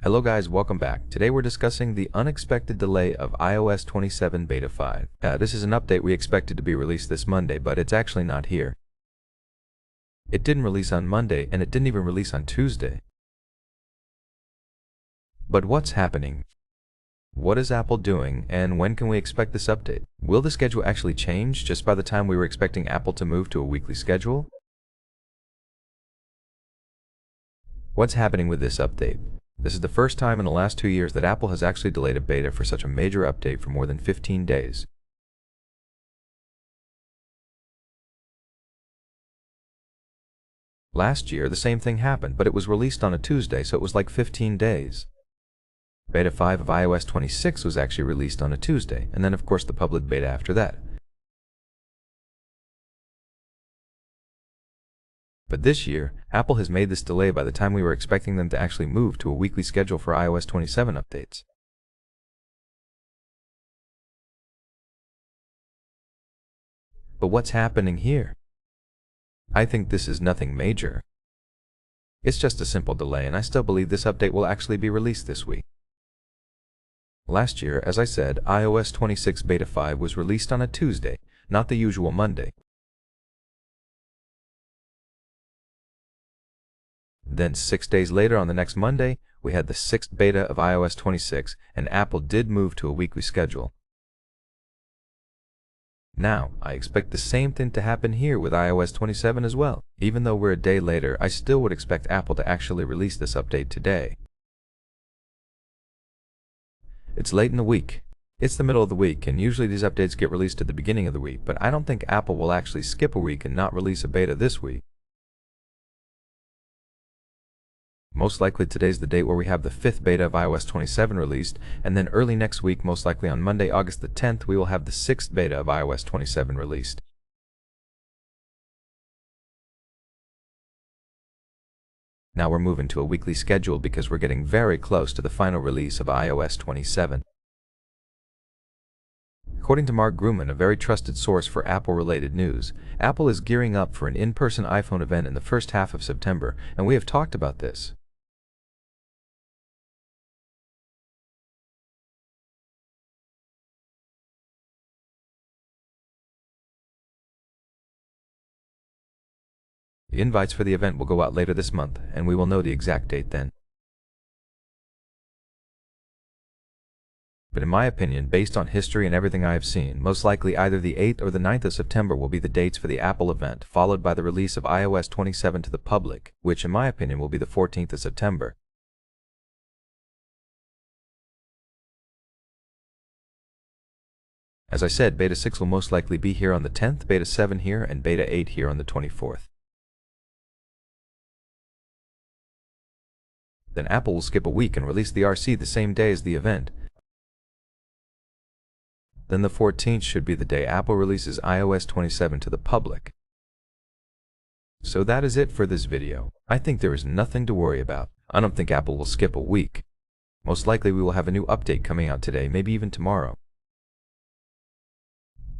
Hello guys, welcome back. Today we're discussing the unexpected delay of iOS 27 Beta 5. This is an update we expected to be released this Monday, but it's actually not here. It didn't release on Monday, and it didn't even release on Tuesday. But what's happening? What is Apple doing, and when can we expect this update? Will the schedule actually change just by the time we were expecting Apple to move to a weekly schedule? What's happening with this update? This is the first time in the last 2 years that Apple has actually delayed a beta for such a major update for more than 15 days. Last year, the same thing happened, but it was released on a Tuesday, so it was like 15 days. Beta 5 of iOS 26 was actually released on a Tuesday, and then of course the public beta after that. But this year, Apple has made this delay by the time we were expecting them to actually move to a weekly schedule for iOS 27 updates. But what's happening here? I think this is nothing major. It's just a simple delay, and I still believe this update will actually be released this week. Last year, as I said, iOS 26 Beta 5 was released on a Tuesday, not the usual Monday. Then 6 days later, on the next Monday, we had the 6th beta of iOS 26, and Apple did move to a weekly schedule. Now, I expect the same thing to happen here with iOS 27 as well. Even though we're a day later, I still would expect Apple to actually release this update today. It's late in the week. It's the middle of the week, and usually these updates get released at the beginning of the week, but I don't think Apple will actually skip a week and not release a beta this week. Most likely today's the date where we have the 5th beta of iOS 27 released, and then early next week, most likely on Monday, August the 10th, we will have the 6th beta of iOS 27 released. Now we're moving to a weekly schedule because we're getting very close to the final release of iOS 27. According to Mark Grumman, a very trusted source for Apple-related news, Apple is gearing up for an in-person iPhone event in the first half of September, and we have talked about this. The invites for the event will go out later this month, and we will know the exact date then. But in my opinion, based on history and everything I have seen, most likely either the 8th or the 9th of September will be the dates for the Apple event, followed by the release of iOS 27 to the public, which in my opinion will be the 14th of September. As I said, Beta 6 will most likely be here on the 10th, Beta 7 here, and Beta 8 here on the 24th. Then Apple will skip a week and release the RC the same day as the event. Then the 14th should be the day Apple releases iOS 27 to the public. So that is it for this video. I think there is nothing to worry about. I don't think Apple will skip a week. Most likely we will have a new update coming out today, maybe even tomorrow.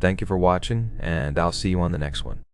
Thank you for watching, and I'll see you on the next one.